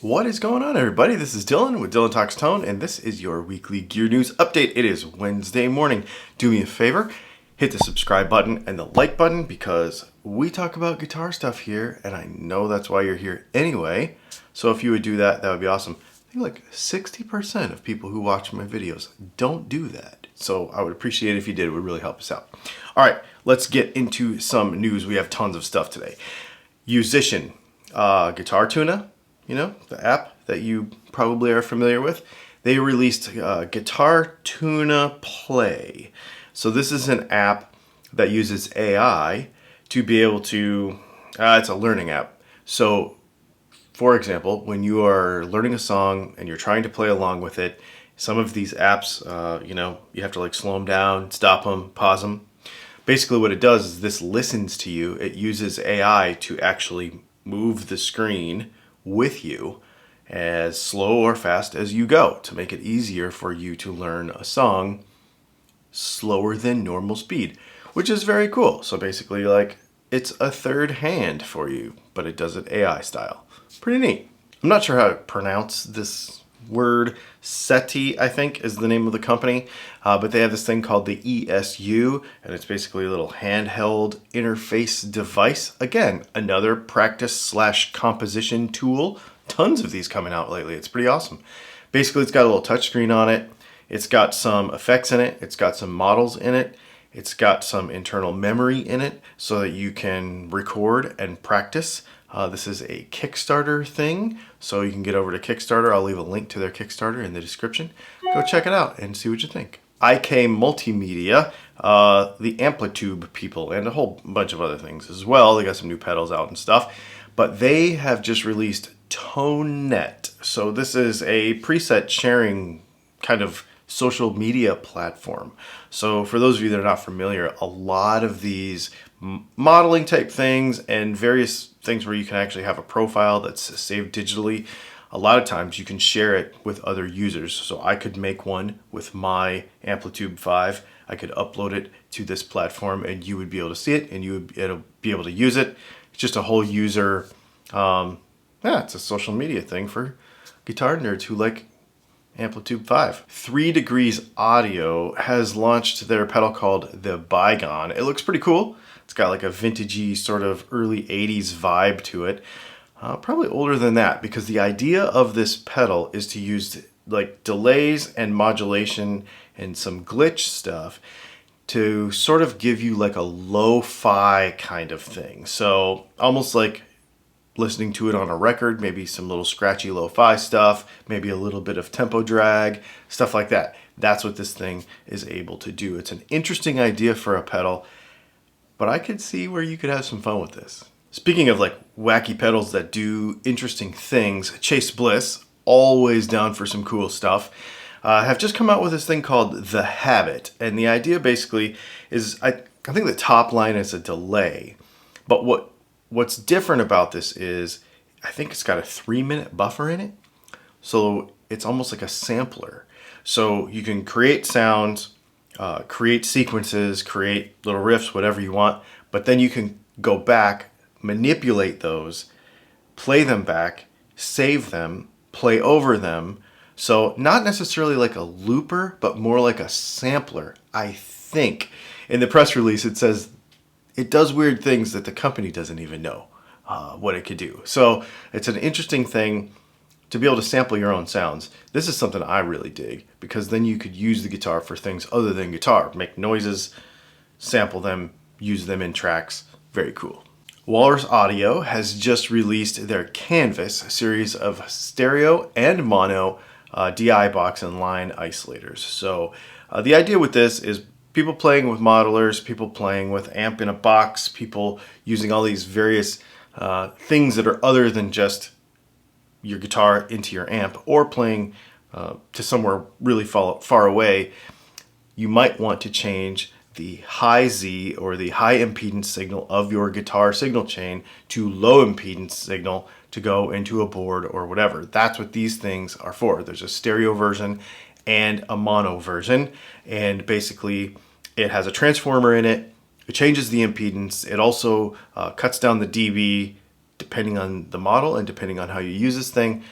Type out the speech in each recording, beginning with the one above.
What is going on, everybody? This is Dylan with Dylan Talks Tone, and this is your weekly gear news update. It is Wednesday morning. Do me a favor, hit the subscribe button and the like button because we talk about guitar stuff here, and I know that's why you're here anyway. So if you would do that, that would be awesome. I think like 60% of people who watch my videos don't do that. So I would appreciate it if you did. It would really help us out. All right, let's get into some news. We have tons of stuff today. Yousician, guitar tuna. You know, the app that you probably are familiar with. They released Guitar Tuna Play. So this is an app that uses AI to be able to, it's a learning app. So for example, when you are learning a song and you're trying to play along with it, some of these apps, you have to like slow them down, stop them, pause them. Basically what it does is this listens to you. It uses AI to actually move the screen with you as slow or fast as you go to make it easier for you to learn a song slower than normal speed, which is very cool. So basically like it's a third hand for you, but it does it AI style. Pretty neat. I'm not sure how to pronounce this word. Ceti, I think, is the name of the company, but they have this thing called the E.S.U, and it's basically a little handheld interface device. Again, another practice/composition tool. Tons of these coming out lately. It's pretty awesome. Basically, it's got a little touchscreen on it. It's got some effects in it. It's got some models in it. It's got some internal memory in it so that you can record and practice. This is a Kickstarter thing, so you can get over to Kickstarter. I'll leave a link to their Kickstarter in the description. Go check it out and see what you think. Multimedia, the Amplitude people, and a whole bunch of other things as well. They got some new pedals out and stuff, but they have just released ToneNet. So this is a preset sharing kind of social media platform. So for those of you that are not familiar, a lot of these modeling type things and various things where you can actually have a profile that's saved digitally, a lot of times you can share it with other users. So I could make one with my Amplitude 5. I could upload it to this platform and you would be able to see it and you would be able to use it. It's just a whole user, it's a social media thing for guitar nerds who like Amplitude 5. 3 Degrees Audio has launched their pedal called the Bygone. It looks pretty cool. It's got like a vintagey sort of early 80s vibe to it. Probably older than that because the idea of this pedal is to use like delays and modulation and some glitch stuff to sort of give you like a lo-fi kind of thing. So almost like listening to it on a record, maybe some little scratchy lo-fi stuff, maybe a little bit of tempo drag, stuff like that. That's what this thing is able to do. It's an interesting idea for a pedal, but I could see where you could have some fun with this. Speaking of like wacky pedals that do interesting things, Bliss, always down for some cool stuff, have just come out with this thing called The Habit. And the idea basically is, I think the top line is a delay, but what's different about this is I think it's got a 3-minute buffer in it. So it's almost like a sampler. So you can create sounds, create sequences, create little riffs, whatever you want, but then you can go back, manipulate those, play them back, save them, play over them. So not necessarily like a looper, but more like a sampler, I think. In the press release, it says it does weird things that the company doesn't even know what it could do. So it's an interesting thing to be able to sample your own sounds. This is something I really dig because then you could use the guitar for things other than guitar. Make noises, sample them, use them in tracks. Very cool. Walrus Audio has just released their Canvas series of stereo and mono DI box and line isolators. So the idea with this is people playing with modelers, people playing with amp in a box, people using all these various things that are other than just your guitar into your amp or playing to somewhere really far away. You might want to change the high Z or the high impedance signal of your guitar signal chain to low impedance signal to go into a board or whatever. That's what these things are for. There's a stereo version and a mono version, and basically it has a transformer in it. It changes the impedance. It also cuts down the dB depending on the model and depending on how you use this thing,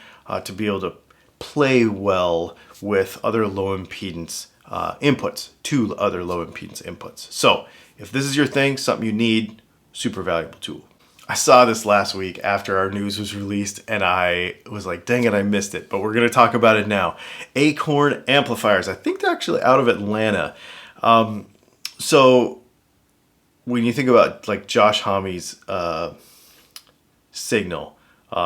to be able to play well with other low impedance inputs, two other low impedance inputs. So if this is your thing, something you need, super valuable tool. I saw this last week after our news was released and I was like, dang it, I missed it. But we're going to talk about it now. Acorn Amplifiers. I think they're actually out of Atlanta. So when you think about like Josh Homme's signal,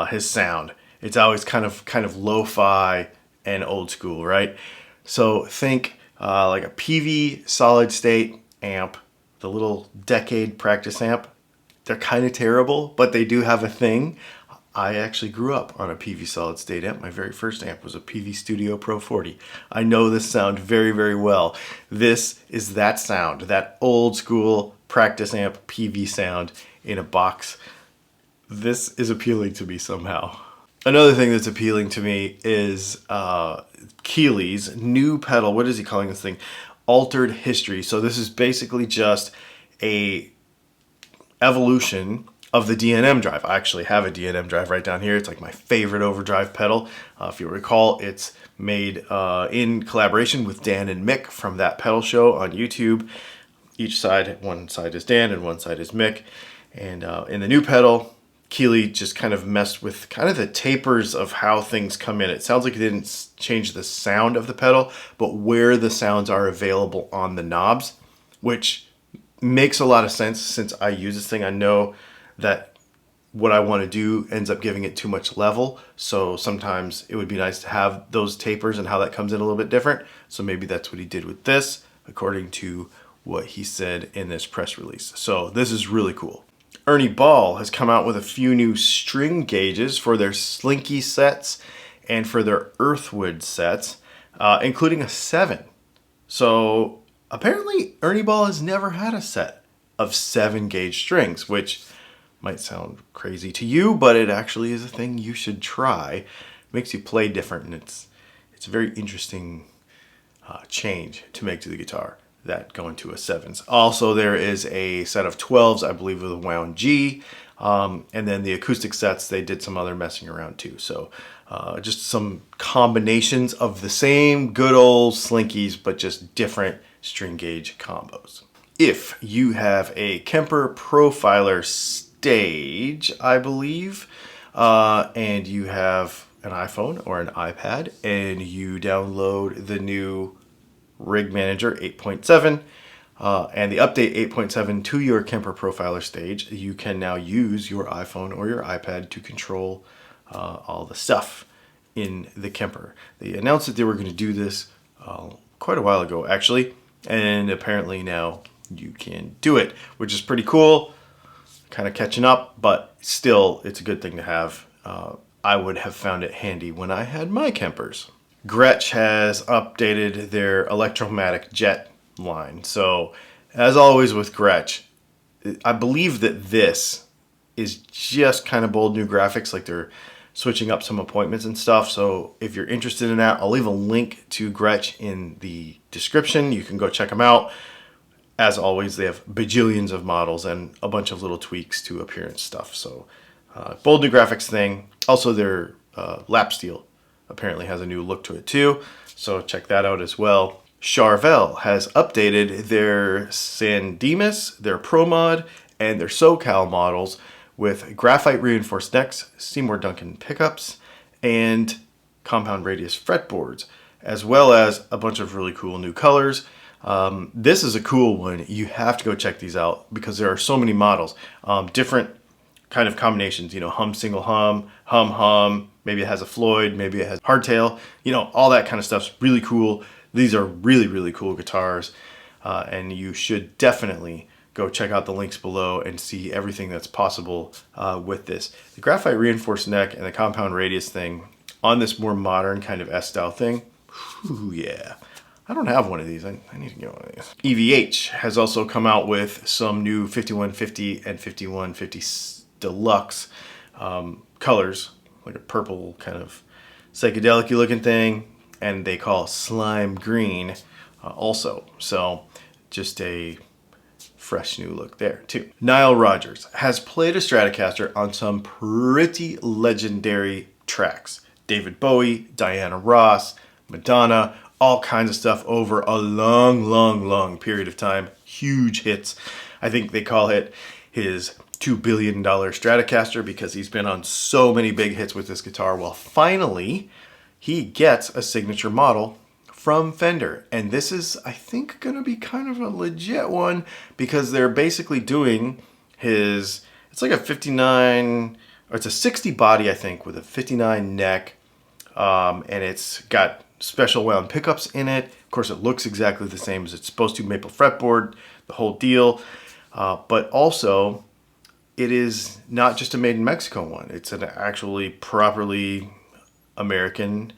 his sound, it's always kind of lo-fi and old school, right? So think like a PV solid state amp, the little Decade practice amp. They're kind of terrible, but they do have a thing. I actually grew up on a PV solid state amp. My very first amp was a PV Studio Pro 40. I know this sound very, very well. This is that sound, that old school practice amp PV sound in a box. This is appealing to me somehow. Another thing that's appealing to me is Keeley's new pedal. What is he calling this thing? Altered History. So this is basically just a evolution of the D&M drive. I actually have a D&M drive right down here. It's like my favorite overdrive pedal. If you recall, it's made in collaboration with Dan and Mick from That Pedal Show on YouTube. Each side, one side is Dan and one side is Mick. And in the new pedal, Keeley just kind of messed with kind of the tapers of how things come in. It sounds like it didn't change the sound of the pedal, but where the sounds are available on the knobs, which makes a lot of sense since I use this thing. I know that what I want to do ends up giving it too much level. So sometimes it would be nice to have those tapers and how that comes in a little bit different. So maybe that's what he did with this, according to what he said in this press release. So this is really cool. Ernie Ball has come out with a few new string gauges for their Slinky sets and for their Earthwood sets, including a 7. So apparently, Ernie Ball has never had a set of 7 gauge strings, which might sound crazy to you, but it actually is a thing you should try. It makes you play different, and it's a very interesting change to make to the guitar, that going to a 7s. Also, there is a set of 12s, I believe, with a wound G, and then the acoustic sets, they did some other messing around too. So just some combinations of the same good old Slinkies, but just different string gauge combos. If you have a Kemper Profiler stage, I believe, and you have an iPhone or an iPad and you download the new Rig Manager 8.7 and the update 8.7 to your Kemper Profiler stage, you can now use your iPhone or your iPad to control all the stuff in the Kemper. They announced that they were going to do this quite a while ago, actually. And apparently now you can do it, which is pretty cool. Kind of catching up, but still, it's a good thing to have. I would have found it handy when I had my Kempers. Gretsch has updated their Electromatic Jet line. So, as always with Gretsch, I believe that this is just kind of bold new graphics, like they're switching up some appointments and stuff. So if you're interested in that, I'll leave a link to Gretsch in the description. You can go check them out. As always, they have bajillions of models and a bunch of little tweaks to appearance stuff. So bold new graphics thing. Also, their lap steel apparently has a new look to it too. So check that out as well. Charvel has updated their San Dimas, their Pro Mod, and their SoCal models with graphite reinforced necks, Seymour Duncan pickups, and compound radius fretboards, as well as a bunch of really cool new colors. This is a cool one. You have to go check these out because there are so many models, different kind of combinations, you know, hum, single hum, hum, hum, maybe it has a Floyd, maybe it has hardtail, you know, all that kind of stuff's really cool. These are really, really cool guitars, and you should definitely go check out the links below and see everything that's possible with this. The graphite reinforced neck and the compound radius thing on this more modern kind of S-style thing, whew, yeah. I don't have one of these. I need to get one of these. EVH has also come out with some new 5150 and 5150 Deluxe colors, like a purple kind of psychedelic-y looking thing, and they call slime green also. So just a fresh new look there too. Nile Rodgers has played a Stratocaster on some pretty legendary tracks. David Bowie, Diana Ross, Madonna, all kinds of stuff over a long period of time. Huge hits. I think they call it his $2 billion Stratocaster because he's been on so many big hits with this guitar. Well, finally, he gets a signature model from Fender. And this is, I think, going to be kind of a legit one because they're basically doing his, it's like a 59, or it's a 60 body, I think, with a 59 neck. And it's got special wound pickups in it. Of course, it looks exactly the same as it's supposed to, maple fretboard, the whole deal. But also, it is not just a made in Mexico one. It's an actually properly American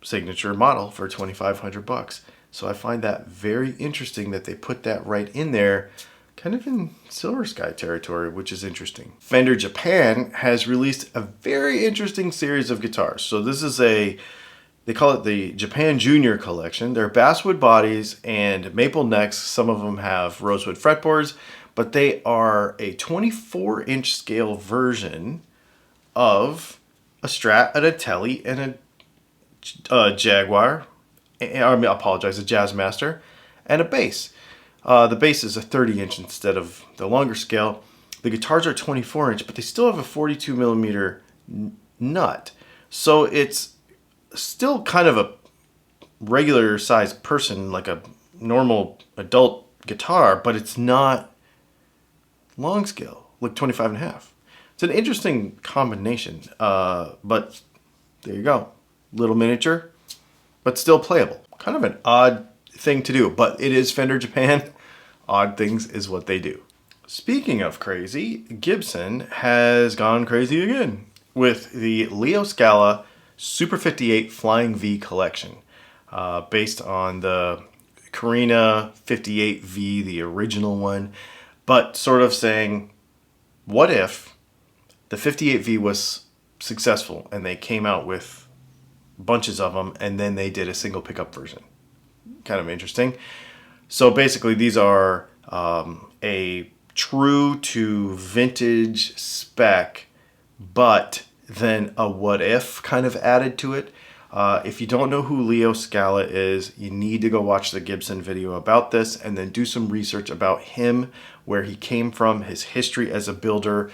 signature model for $2,500. So I find that very interesting that they put that right in there, kind of in Silver Sky territory, which is interesting. Fender Japan has released a very interesting series of guitars. So this is they call it the Japan Junior Collection. They're basswood bodies and maple necks. Some of them have rosewood fretboards, but they are a 24-inch scale version of a Strat, a Tele, and a Jaguar, a Jazzmaster, and a bass. The bass is a 30-inch instead of the longer scale. The guitars are 24-inch, but they still have a 42 millimeter nut. So it's still kind of a regular sized person, like a normal adult guitar, but it's not long scale, like 25 and a half. It's an interesting combination, but there you go. Little miniature, but still playable. Kind of an odd thing to do, but it is Fender Japan. Odd things is what they do. Speaking of crazy, Gibson has gone crazy again with the Leo Scala Super 58 Flying V collection, based on the Carina 58V, the original one, but sort of saying, what if the 58V was successful and they came out with bunches of them and then they did a single pickup version? Kind of interesting. So basically these are a true to vintage spec, but then a what if kind of added to it. If you don't know who Leo Scala is, you need to go watch the Gibson video about this and then do some research about him, where he came from, his history as a builder.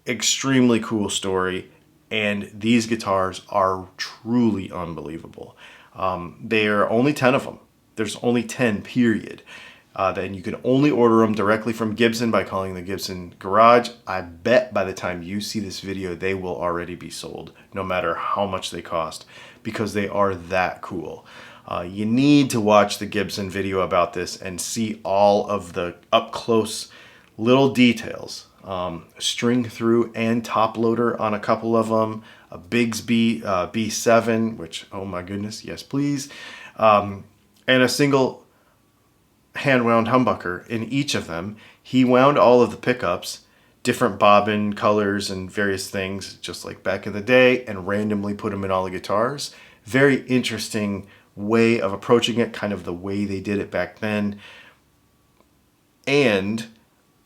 Extremely cool story. And these guitars are truly unbelievable. There are only 10 of them. There's only 10, period. Then you can only order them directly from Gibson by calling the Gibson garage. I bet by the time you see this video, they will already be sold, no matter how much they cost, because they are that cool. You need to watch the Gibson video about this and see all of the up-close little details. String through and top loader on a couple of them, a Bigsby B7, which, oh my goodness, yes please, and a single hand wound humbucker in each of them. He wound all of the pickups, different bobbin colors and various things, just like back in the day, and randomly put them in all the guitars. Very interesting way of approaching it, kind of the way they did it back then. And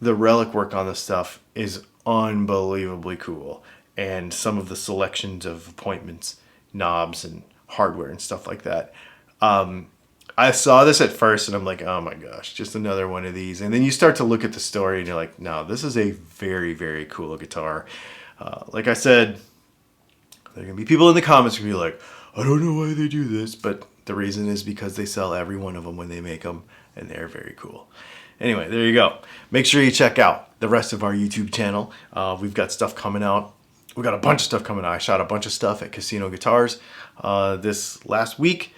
the Relic work on this stuff is unbelievably cool. And some of the selections of appointments, knobs, and hardware and stuff like that. I saw this at first and I'm like, oh my gosh, just another one of these. And then you start to look at the story and you're like, no, this is a very, very cool guitar. Like I said, there are going to be people in the comments who be like, I don't know why they do this. But the reason is because they sell every one of them when they make them. And they're very cool. Anyway, there you go. Make sure you check out the rest of our YouTube channel. We've got stuff coming out. We got a bunch of stuff coming out. I shot a bunch of stuff at Casino Guitars this last week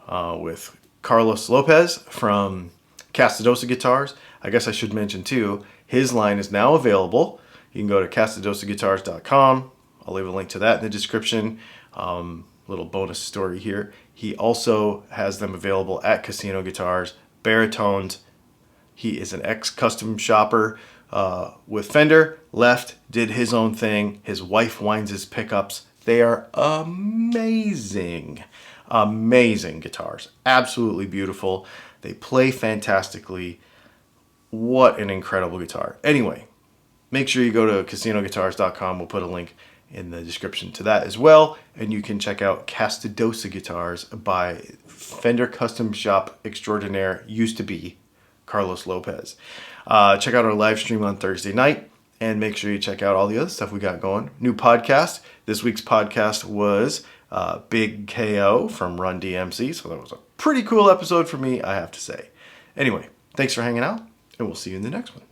with Carlos Lopez from Castedosa Guitars. I guess I should mention too, his line is now available. You can go to castedosaguitars.com. I'll leave a link to that in the description. Little bonus story here. He also has them available at Casino Guitars. Baritones. He is an ex-custom shopper with Fender. Left, did his own thing. His wife winds his pickups. They are amazing. Amazing guitars. Absolutely beautiful. They play fantastically. What an incredible guitar. Anyway, make sure you go to casinoguitars.com. We'll put a link in the description to that as well. And you can check out Castedosa guitars by Fender Custom Shop Extraordinaire, used to be Carlos Lopez. Check out our live stream on Thursday night. And make sure you check out all the other stuff we got going. New podcast. This week's podcast was Big KO from Run DMC. So that was a pretty cool episode for me, I have to say. Anyway, thanks for hanging out, and we'll see you in the next one.